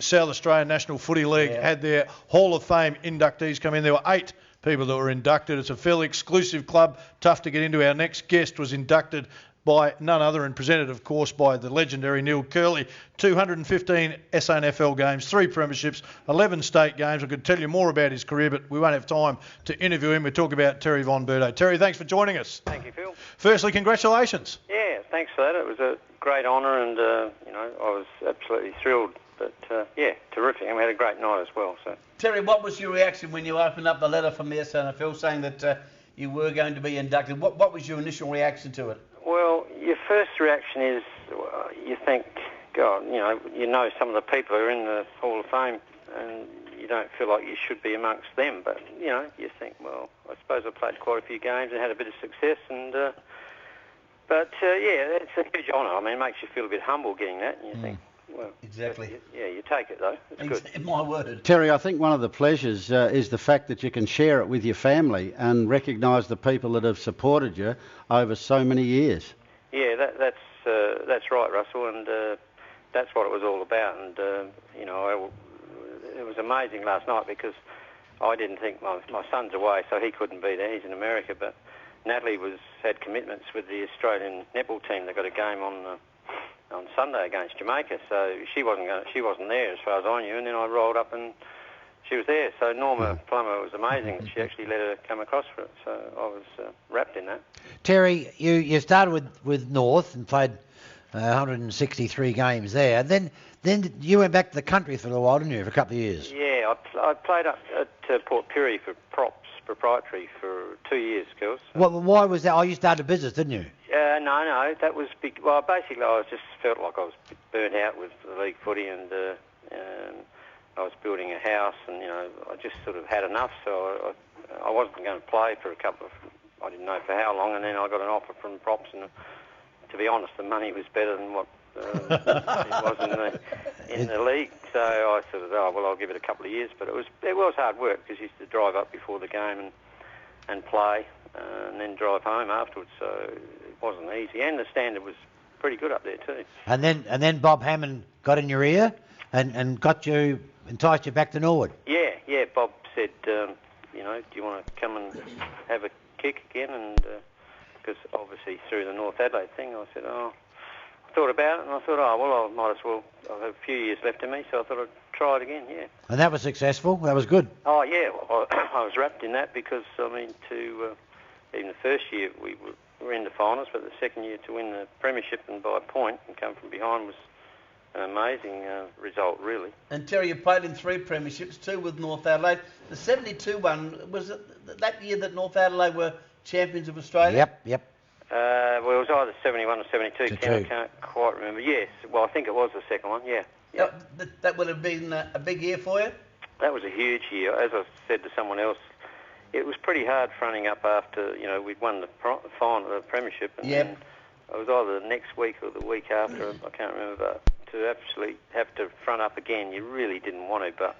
South Australian National Footy League had their Hall of Fame inductees come in. There were 8 people that were inducted. It's a fairly exclusive club, tough to get into. Our next guest was inducted by none other and presented, of course, by the legendary Neil Curley. 215 SANFL games, 3 premierships, 11 state games. I could tell you more about his career, but we won't have time to interview him. We'll talk about Terry Von Bertouch. Terry, thanks for joining us. Thank you, Phil. Firstly, congratulations. Yeah, thanks for that. It was a great honour and, I was absolutely thrilled. But, terrific. And we had a great night as well. So, Terry, what was your reaction when you opened up the letter from the SANFL saying that you were going to be inducted? What was your initial reaction to it? Well, your first reaction is you think, God, you know some of the people who are in the Hall of Fame and you don't feel like you should be amongst them. But, you think, well, I suppose I played quite a few games and had a bit of success. And it's a huge honour. I mean, it makes you feel a bit humble getting that. And you think, well, exactly. You take it, though. It's good. My word. Terry, I think one of the pleasures is the fact that you can share it with your family and recognise the people that have supported you over so many years. Yeah, that's right, Russell, and that's what it was all about. And, it was amazing last night because I didn't think my son's away, so he couldn't be there. He's in America, but Natalie had commitments with the Australian netball team. They got a game on Sunday against Jamaica, so she wasn't there as far as I knew. And then I rolled up and she was there. So Norma Plummer was amazing. She actually let her come across for it. So I was wrapped in that. Terry, you started with North and played 163 games there. Then you went back to the country for a little while, didn't you, for a couple of years? Yeah, I played up at Port Pirie for proprietary for 2 years, girls. Well, why was that? Oh, you started a business, didn't you? No, that was big. Well, basically, I just felt like I was burnt out with the league footy, and I was building a house, and I just sort of had enough. So I wasn't going to play for I didn't know for how long, and then I got an offer from Props, and to be honest, the money was better than what it was in the league. So I sort of I'll give it a couple of years, but it was hard work because you used to drive up before the game and play, and then drive home afterwards. So it wasn't easy, and the standard was pretty good up there too. And then Bob Hammond got in your ear and enticed you back to Norwood. Yeah. Bob said, do you want to come and have a kick again? And because obviously through the North Adelaide thing, I said, I thought about it, and I thought, I might as well. I have a few years left in me, so I thought I'd try it again. Yeah. And that was successful. That was good. Oh yeah, I was wrapped in that because even the first year we were in the finals, but the second year to win the premiership and by a point and come from behind was an amazing result, really. And Terry, you played in 3 premierships, 2 with North Adelaide. The 72 one, was it that year that North Adelaide were champions of Australia? Yep. Well, it was either 71 or 72. I can't quite remember. Yes, well, I think it was the second one, yeah. That would have been a big year for you? That was a huge year. As I said to someone else, it was pretty hard fronting up after, we'd won the final, the premiership, and then it was either the next week or the week after, I can't remember, but to actually have to front up again, you really didn't want to, but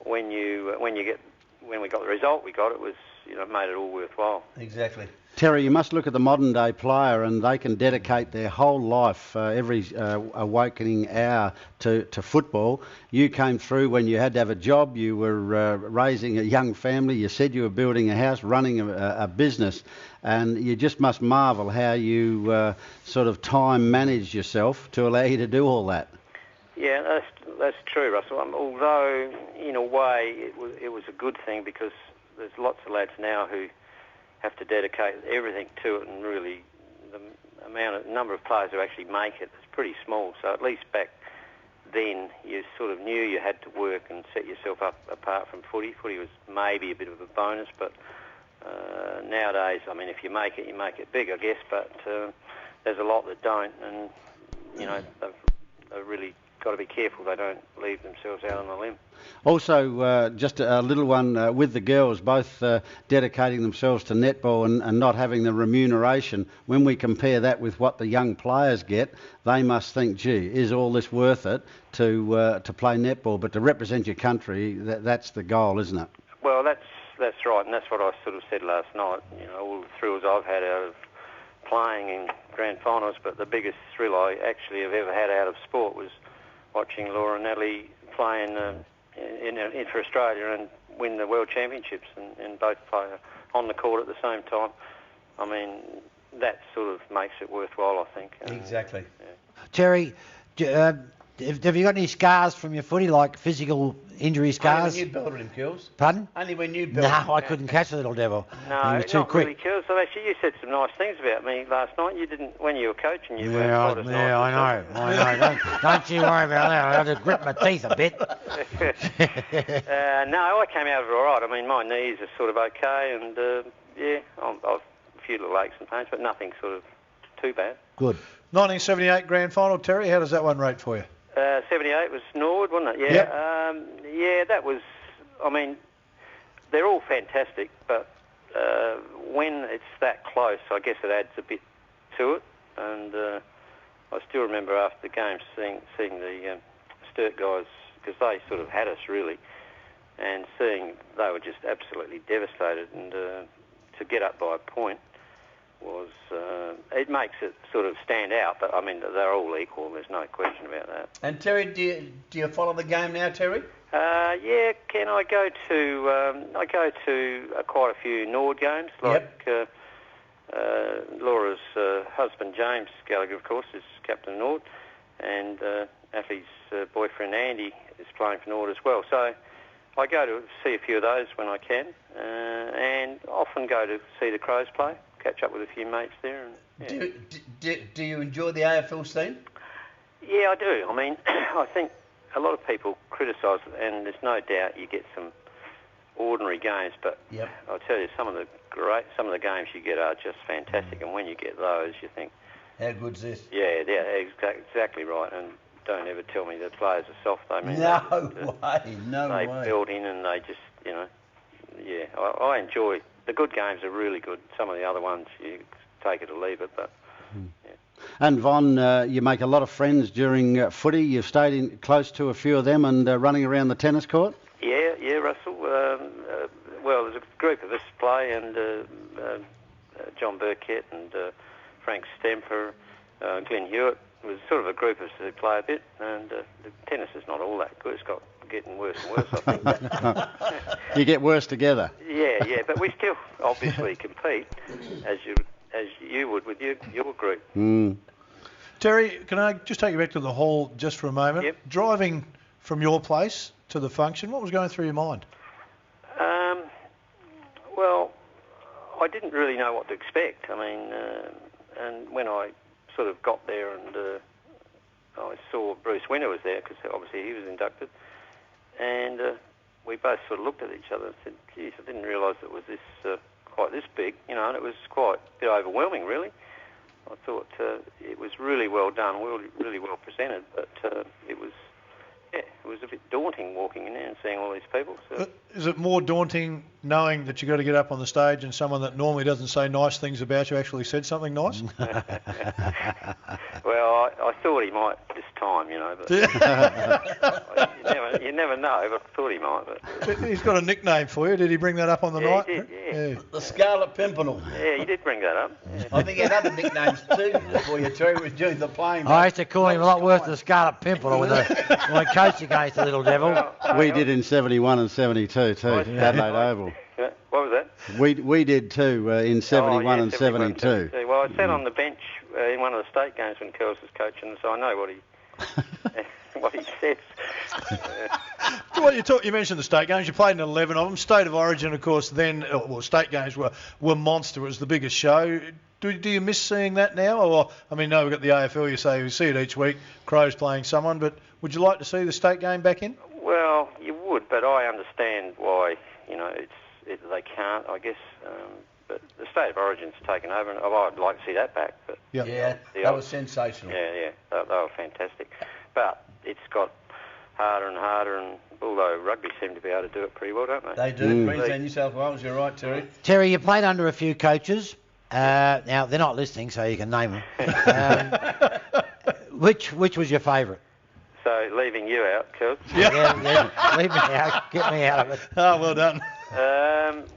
when we got the result we got, it was, made it all worthwhile. Exactly. Terry, you must look at the modern day player and they can dedicate their whole life, every awakening hour to football. You came through when you had to have a job, you were raising a young family, you said you were building a house, running a business, and you just must marvel how you sort of time managed yourself to allow you to do all that. Yeah, that's true, Russell. Although, in a way, it was a good thing because there's lots of lads now who have to dedicate everything to it, and really the number of players who actually make it is pretty small. So at least back then you sort of knew you had to work and set yourself up apart from footy. Footy was maybe a bit of a bonus, but nowadays, if you make it big, I guess, but there's a lot that don't, and they've really got to be careful they don't leave themselves out on a limb. Also, just a little one with the girls, both dedicating themselves to netball and not having the remuneration. When we compare that with what the young players get, they must think, gee, is all this worth it to play netball? But to represent your country, that's the goal, isn't it? Well, that's right, and that's what I sort of said last night. All the thrills I've had out of playing in grand finals, but the biggest thrill I actually have ever had out of sport was watching Laura and Natalie play in for Australia and win the World Championships and both play on the court at the same time. I mean, that sort of makes it worthwhile, I think. Exactly. Yeah. Terry, have you got any scars from your footy, like physical injury scars? Only when you belted him, Kills. Pardon? Only when you belted him. No, I couldn't catch the little devil. No, he was too not quick. really, Kills. So actually, you said some nice things about me last night. You didn't, when you were coaching, you weren't quite as nice. I know. Don't you worry about that. I had to grip my teeth a bit. No, I came out of it all right. I mean, my knees are sort of okay, and I've a few little aches and pains, but nothing sort of too bad. Good. 1978 grand final, Terry. How does that one rate for you? 78 was Norwood, wasn't it? Yeah. Yep. That was. I mean, they're all fantastic, but when it's that close, I guess it adds a bit to it. And I still remember after the game seeing the Sturt guys, because they sort of had us really, and seeing they were just absolutely devastated, and to get up by a point was it makes it sort of stand out. But I mean, they're all equal. There's no question about that. And Terry, do you follow the game now, Terry? Yeah, Ken. I go to quite a few Nord games. Like Laura's husband James Gallagher, of course, is captain of Nord, and Ashley's boyfriend Andy is playing for Nord as well. So I go to see a few of those when I can, and often go to see the Crows play. Catch up with a few mates there. And, yeah. Do you enjoy the AFL scene? Yeah, I do. I mean, I think a lot of people criticise it, and there's no doubt you get some ordinary games, but I'll tell you, some of the games you get are just fantastic, and when you get those, you think, how good's this? Yeah, exactly right. And don't ever tell me the players are soft. I mean, they build in, and they just, I enjoy. The good games are really good. Some of the other ones, you take it or leave it, but... Yeah. And Von, you make a lot of friends during footy. You've stayed close to a few of them and running around the tennis court? Yeah, Russell. Well, there's a group of us play, and John Burkett and Frank Stemper, Glenn Hewitt. It was sort of a group of us who play a bit, and the tennis is not all that good. It's got getting worse and worse, I think. You get worse together? Yeah, but we still obviously compete, as you would with your group. Mm. Terry, can I just take you back to the hall just for a moment? Yep. Driving from your place to the function, what was going through your mind? Well, I didn't really know what to expect. I mean, and when I sort of got there and I saw Bruce Winter was there, because obviously he was inducted, and we both sort of looked at each other and said, geez, I didn't realise it was this quite this big, and it was quite a bit overwhelming, really. I thought it was really well done, really well presented, but it was a bit daunting walking in there and seeing all these people. So. Is it more daunting knowing that you've got to get up on the stage and someone that normally doesn't say nice things about you actually said something nice? Well, I thought he might this time, but you never know, but I thought he might. But He's got a nickname for you. Did he bring that up on the night? He did, yeah. The Scarlet Pimpernel. Yeah, he did bring that up. Yeah. I think he had other nicknames too before you, Terry, was doing the playing. I used to call him a lot worse than the Scarlet Pimpernel when I coached against the little devil. We did in 71 and 72 too, Adelaide Oval. What was that? We did too in 71 and 72. Well, I sat on the bench in one of the state games when Curls was coaching, so I know what he says. Well, you mentioned the state games. You played in 11 of them. State of Origin, of course, then, state games were monster. It was the biggest show. Do you miss seeing that now? Or, I mean, no, we've got the AFL, you say, we see it each week, Crows playing someone, but would you like to see the state game back in? Well, you would, but I understand why, they can't, I guess. But the State of Origin's taken over, and I'd like to see that back. But yeah, that was sensational. Yeah, they were fantastic. But it's got harder and harder, and although rugby seem to be able to do it pretty well, don't they? They do. Queensland, New South Wales, you're right, Terry. Terry, you played under a few coaches. Now, they're not listening, so you can name them. Which was your favourite? So, leaving you out, Kurt. Yeah, leave me out. Get me out of it. Oh, well done.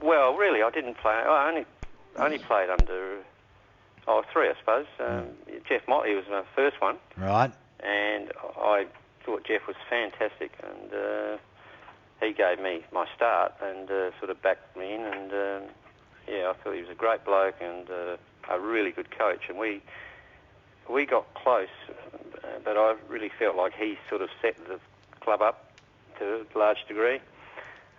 Well, really, I didn't play. I only played under three, I suppose. Jeff Motley was my first one. Right. And I thought Jeff was fantastic, and he gave me my start and sort of backed me in, and I thought he was a great bloke and a really good coach, and we got close, but I really felt like he sort of set the club up to a large degree.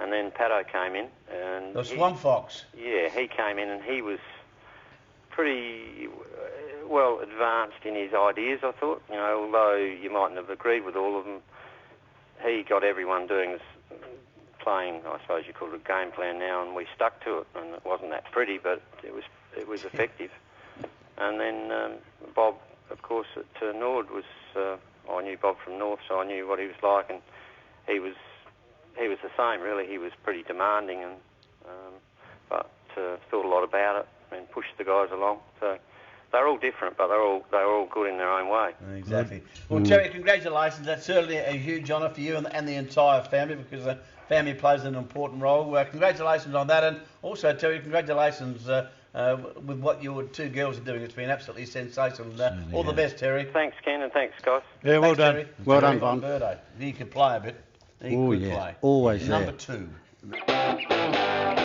And then Pato came in, and the Swamp Fox. Yeah, he came in, and he was pretty well advanced in his ideas, I thought. You know, although you mightn't have agreed with all of them, he got everyone playing, I suppose you call it a game plan now, and we stuck to it. And it wasn't that pretty, but it was effective. And then Bob, of course, at Nord was. I knew Bob from North, so I knew what he was like, and he was the same, really. He was pretty demanding, and but thought a lot about it and pushed the guys along. So they're all different, but they're all good in their own way. Exactly. Well, Terry, congratulations. That's certainly a huge honour for you and the entire family, because the family plays an important role. Congratulations on that, and also, Terry, congratulations with what your two girls are doing. It's been absolutely sensational. All the best, Terry. Thanks, Ken, and thanks, guys. Yeah, well done. Terry. Well Terry done, Von. Bertouch. He could play a bit. He could play. Always Number there. 2.